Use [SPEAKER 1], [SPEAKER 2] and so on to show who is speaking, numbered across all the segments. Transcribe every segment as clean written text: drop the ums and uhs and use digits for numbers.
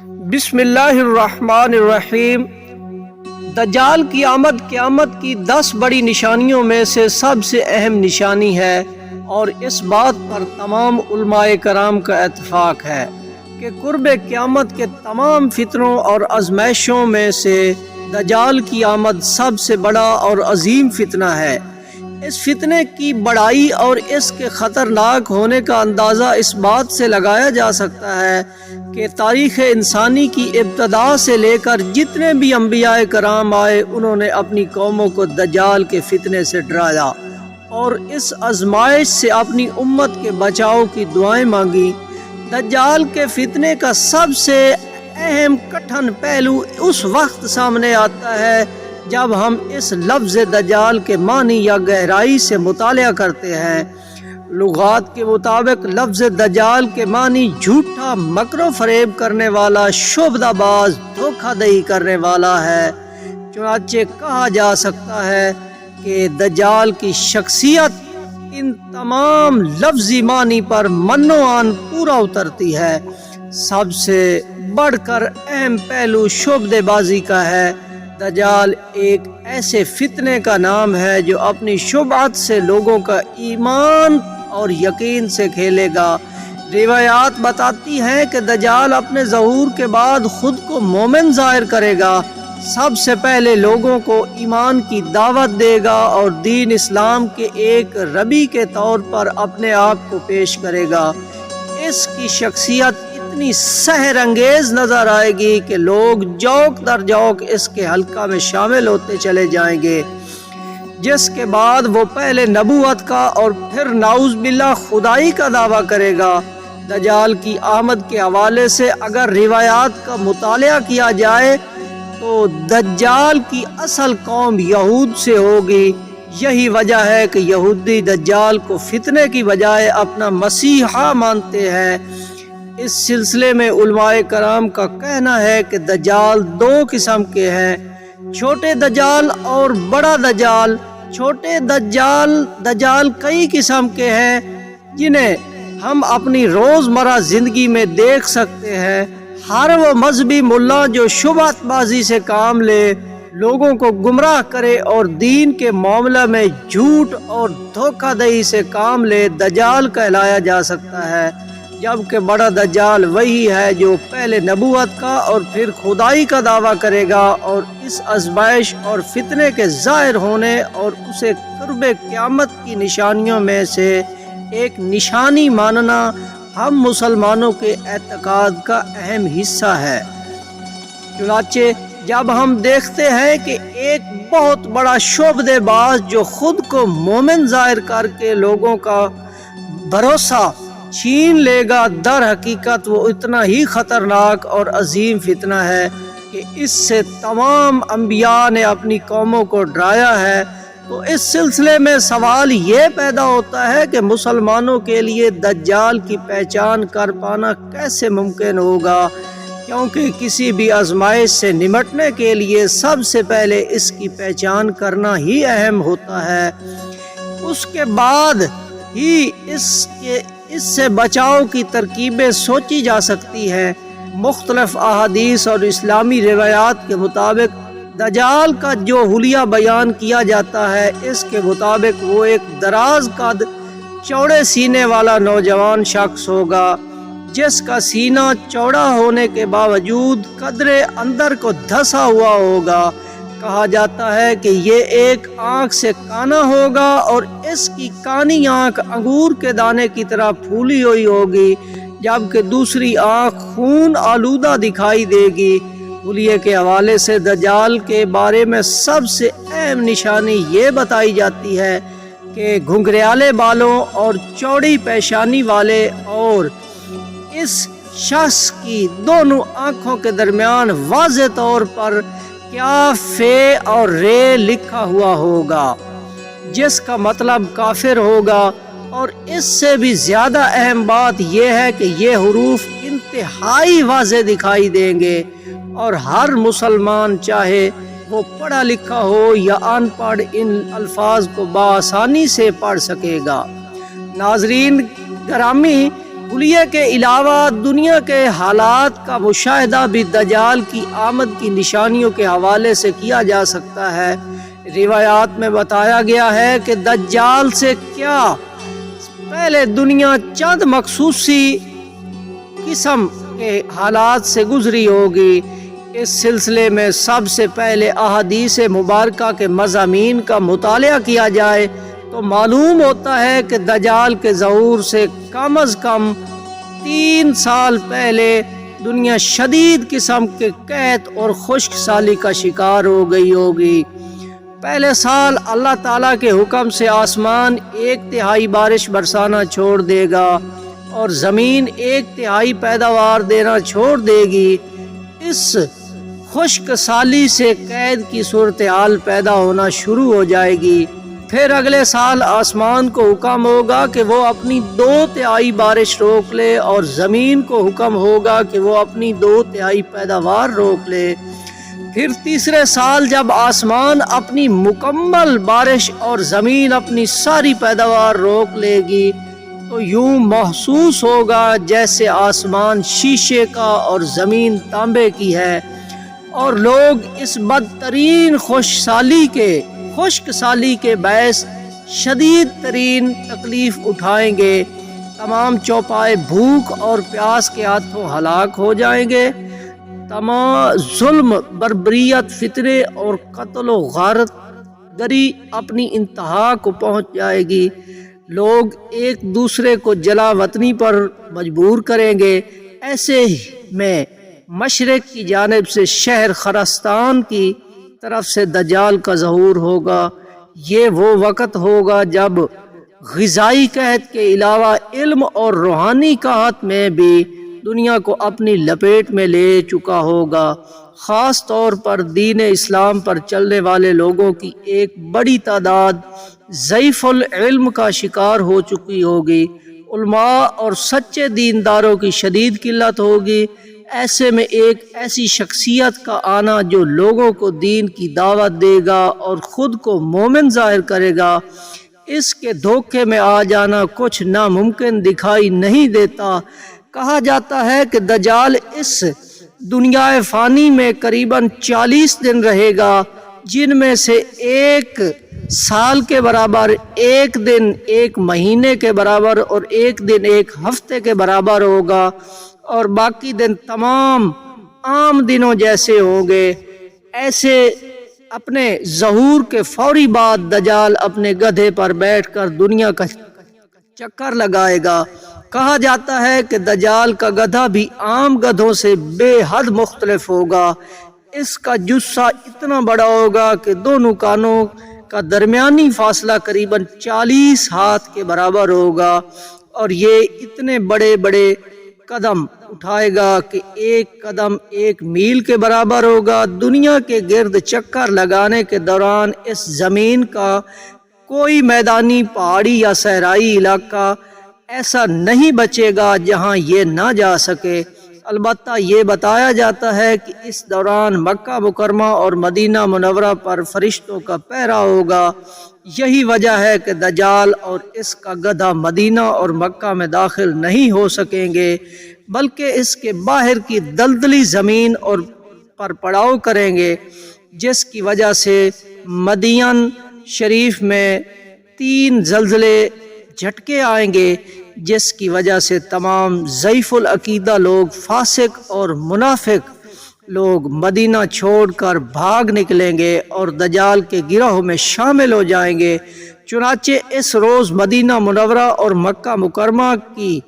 [SPEAKER 1] بسم اللہ الرحمن الرحیم۔ دجال کی آمد قیامت کی 10 بڑی نشانیوں میں سے سب سے اہم نشانی ہے، اور اس بات پر تمام علماء کرام کا اتفاق ہے کہ قرب قیامت کے تمام فتنوں اور آزمائشوں میں سے دجال کی آمد سب سے بڑا اور عظیم فتنہ ہے۔ اس فتنے کی بڑائی اور اس کے خطرناک ہونے کا اندازہ اس بات سے لگایا جا سکتا ہے کہ تاریخ انسانی کی ابتدا سے لے کر جتنے بھی انبیاء کرام آئے، انہوں نے اپنی قوموں کو دجال کے فتنے سے ڈرایا اور اس آزمائش سے اپنی امت کے بچاؤ کی دعائیں مانگی۔ دجال کے فتنے کا سب سے اہم کٹھن پہلو اس وقت سامنے آتا ہے جب ہم اس لفظ دجال کے معنی یا گہرائی سے مطالعہ کرتے ہیں۔ لغات کے مطابق لفظ دجال کے معنی جھوٹا، مکر و فریب کرنے والا، شعبدہ باز، دھوکہ دہی کرنے والا ہے۔ چنانچہ کہا جا سکتا ہے کہ دجال کی شخصیت ان تمام لفظی معنی پر منوعاً پورا اترتی ہے۔ سب سے بڑھ کر اہم پہلو شعبدہ بازی کا ہے۔ دجال ایک ایسے فتنے کا نام ہے جو اپنی شبہات سے لوگوں کا ایمان اور یقین سے کھیلے گا۔ روایات بتاتی ہیں کہ دجال اپنے ظہور کے بعد خود کو مومن ظاہر کرے گا، سب سے پہلے لوگوں کو ایمان کی دعوت دے گا اور دین اسلام کے ایک ربی کے طور پر اپنے آپ کو پیش کرے گا۔ اس کی شخصیت اتنی سحر انگیز نظر آئے گی کہ لوگ جوک در جوک اس کے حلقہ میں شامل ہوتے چلے جائیں گے، جس کے بعد وہ پہلے نبوت کا اور پھر نعوذ باللہ خدائی کا دعویٰ کرے گا۔ دجال کی آمد کے حوالے سے اگر روایات کا مطالعہ کیا جائے تو دجال کی اصل قوم یہود سے ہوگی۔ یہی وجہ ہے کہ یہودی دجال کو فتنے کی بجائے اپنا مسیحا مانتے ہیں۔ اس سلسلے میں علماء کرام کا کہنا ہے کہ دجال 2 قسم کے ہیں، چھوٹے دجال اور بڑا دجال۔ چھوٹے دجال کئی قسم کے ہیں جنہیں ہم اپنی روزمرہ زندگی میں دیکھ سکتے ہیں۔ ہر وہ مذہبی ملا جو شبہات بازی سے کام لے، لوگوں کو گمراہ کرے اور دین کے معاملہ میں جھوٹ اور دھوکہ دہی سے کام لے، دجال کہلایا جا سکتا ہے۔ جبکہ بڑا دجال وہی ہے جو پہلے نبوت کا اور پھر خدائی کا دعویٰ کرے گا، اور اس آزمائش اور فتنے کے ظاہر ہونے اور اسے قرب قیامت کی نشانیوں میں سے ایک نشانی ماننا ہم مسلمانوں کے اعتقاد کا اہم حصہ ہے۔ چنانچہ جب ہم دیکھتے ہیں کہ ایک بہت بڑا شعبدہ باز جو خود کو مومن ظاہر کر کے لوگوں کا بھروسہ چھین لے گا، در حقیقت وہ اتنا ہی خطرناک اور عظیم فتنہ ہے کہ اس سے تمام انبیاء نے اپنی قوموں کو ڈرایا ہے۔ تو اس سلسلے میں سوال یہ پیدا ہوتا ہے کہ مسلمانوں کے لیے دجال کی پہچان کر پانا کیسے ممکن ہوگا، کیونکہ کسی بھی آزمائش سے نمٹنے کے لیے سب سے پہلے اس کی پہچان کرنا ہی اہم ہوتا ہے۔ اس کے بعد ہی اس سے بچاؤ کی ترکیبیں سوچی جا سکتی ہیں۔ مختلف احادیث اور اسلامی روایات کے مطابق دجال کا جو حلیہ بیان کیا جاتا ہے، اس کے مطابق وہ ایک دراز قد، چوڑے سینے والا نوجوان شخص ہوگا، جس کا سینہ چوڑا ہونے کے باوجود قدرے اندر کو دھسا ہوا ہوگا۔ کہا جاتا ہے کہ یہ ایک آنکھ سے کانا ہوگا اور اس کی کانی آنکھ انگور کے دانے کی طرح پھولی ہوئی ہوگی، جبکہ دوسری آنکھ خون آلودہ دکھائی دے گی۔ حلیے کے حوالے سے دجال کے بارے میں سب سے اہم نشانی یہ بتائی جاتی ہے کہ گھنگریالے بالوں اور چوڑی پیشانی والے، اور اس شخص کی دونوں آنکھوں کے درمیان واضح طور پر کیا فے اور رے لکھا ہوا ہوگا، جس کا مطلب کافر ہوگا۔ اور اس سے بھی زیادہ اہم بات یہ ہے کہ یہ حروف انتہائی واضح دکھائی دیں گے، اور ہر مسلمان چاہے وہ پڑھا لکھا ہو یا ان پڑھ ان الفاظ کو بآسانی سے پڑھ سکے گا۔ ناظرین گرامی، کلیے کے علاوہ دنیا کے حالات کا مشاہدہ بھی دجال کی آمد کی نشانیوں کے حوالے سے کیا جا سکتا ہے۔ روایات میں بتایا گیا ہے کہ دجال سے کیا پہلے دنیا چند مخصوصی قسم کے حالات سے گزری ہوگی۔ اس سلسلے میں سب سے پہلے احادیث مبارکہ کے مضامین کا مطالعہ کیا جائے تو معلوم ہوتا ہے کہ دجال کے ظہور سے کم از کم 3 سال پہلے دنیا شدید قسم کے قحط اور خشک سالی کا شکار ہو گئی ہوگی۔ پہلے سال اللہ تعالیٰ کے حکم سے آسمان 1/3 بارش برسانا چھوڑ دے گا اور زمین 1/3 پیداوار دینا چھوڑ دے گی۔ اس خشک سالی سے قید کی صورتحال پیدا ہونا شروع ہو جائے گی۔ پھر اگلے سال آسمان کو حکم ہوگا کہ وہ اپنی 2/3 بارش روک لے اور زمین کو حکم ہوگا کہ وہ اپنی 2/3 پیداوار روک لے۔ پھر تیسرے سال جب آسمان اپنی مکمل بارش اور زمین اپنی ساری پیداوار روک لے گی تو یوں محسوس ہوگا جیسے آسمان شیشے کا اور زمین تانبے کی ہے، اور لوگ اس بدترین خشک سالی کے باعث شدید ترین تکلیف اٹھائیں گے۔ تمام چوپائے بھوک اور پیاس کے ہاتھوں ہلاک ہو جائیں گے۔ تمام ظلم، بربریت، فتنے اور قتل و غارت گری اپنی انتہا کو پہنچ جائے گی۔ لوگ ایک دوسرے کو جلا وطنی پر مجبور کریں گے۔ ایسے میں مشرق کی جانب سے شہر خراسان کی طرف سے دجال کا ظہور ہوگا۔ یہ وہ وقت ہوگا جب غذائی قحط کے علاوہ علم اور روحانی قحط میں بھی دنیا کو اپنی لپیٹ میں لے چکا ہوگا۔ خاص طور پر دین اسلام پر چلنے والے لوگوں کی ایک بڑی تعداد ضعیف العلم کا شکار ہو چکی ہوگی۔ علماء اور سچے دینداروں کی شدید قلت ہوگی۔ ایسے میں ایک ایسی شخصیت کا آنا جو لوگوں کو دین کی دعوت دے گا اور خود کو مومن ظاہر کرے گا، اس کے دھوکے میں آ جانا کچھ ناممکن دکھائی نہیں دیتا۔ کہا جاتا ہے کہ دجال اس دنیا فانی میں قریباً 40 دن رہے گا، جن میں سے 1 سال کے برابر، 1 دن 1 مہینے کے برابر اور 1 دن 1 ہفتے کے برابر ہوگا، اور باقی دن تمام عام دنوں جیسے ہوں گے۔ ایسے اپنے ظہور کے فوری بعد دجال اپنے گدھے پر بیٹھ کر دنیا کا چکر لگائے گا۔ کہا جاتا ہے کہ دجال کا گدھا بھی عام گدھوں سے بے حد مختلف ہوگا۔ اس کا جثہ اتنا بڑا ہوگا کہ دونوں کانوں کا درمیانی فاصلہ قریباً 40 ہاتھ کے برابر ہوگا، اور یہ اتنے بڑے بڑے قدم اٹھائے گا کہ 1 قدم 1 میل کے برابر ہوگا۔ دنیا کے گرد چکر لگانے کے دوران اس زمین کا کوئی میدانی، پہاڑی یا صحرائی علاقہ ایسا نہیں بچے گا جہاں یہ نہ جا سکے۔ البتہ یہ بتایا جاتا ہے کہ اس دوران مکہ مکرمہ اور مدینہ منورہ پر فرشتوں کا پہرا ہوگا۔ یہی وجہ ہے کہ دجال اور اس کا گدھا مدینہ اور مکہ میں داخل نہیں ہو سکیں گے، بلکہ اس کے باہر کی دلدلی زمین اور پر پڑاؤ کریں گے، جس کی وجہ سے مدین شریف میں 3 زلزلے جھٹکے آئیں گے، جس کی وجہ سے تمام ضعیف العقیدہ لوگ، فاسق اور منافق لوگ مدینہ چھوڑ کر بھاگ نکلیں گے اور دجال کے گروہ میں شامل ہو جائیں گے۔ چنانچہ اس روز مدینہ منورہ اور مکہ مکرمہ کی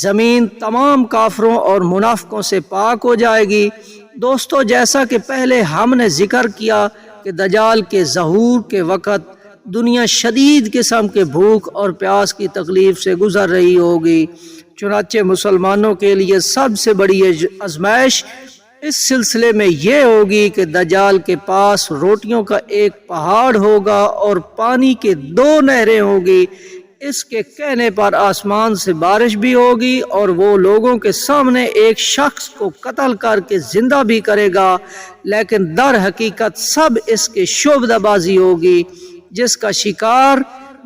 [SPEAKER 1] زمین تمام کافروں اور منافقوں سے پاک ہو جائے گی۔ دوستو، جیسا کہ پہلے ہم نے ذکر کیا کہ دجال کے ظہور کے وقت دنیا شدید قسم کے بھوک اور پیاس کی تکلیف سے گزر رہی ہوگی۔ چنانچہ مسلمانوں کے لیے سب سے بڑی آزمائش اس سلسلے میں یہ ہوگی کہ دجال کے پاس روٹیوں کا ایک پہاڑ ہوگا اور پانی کے 2 نہریں ہوگی۔ اس کے کہنے پر آسمان سے بارش بھی ہوگی اور وہ لوگوں کے سامنے ایک شخص کو قتل کر کے زندہ بھی کرے گا، لیکن در حقیقت سب اس کے شعبدہ بازی ہوگی، جس کا شکار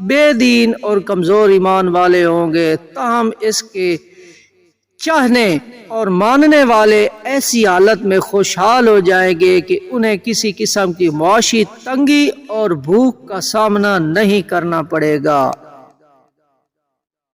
[SPEAKER 1] بے دین اور کمزور ایمان والے ہوں گے۔ تاہم اس کے چاہنے اور ماننے والے ایسی حالت میں خوشحال ہو جائیں گے کہ انہیں کسی قسم کی معاشی تنگی اور بھوک کا سامنا نہیں کرنا پڑے گا۔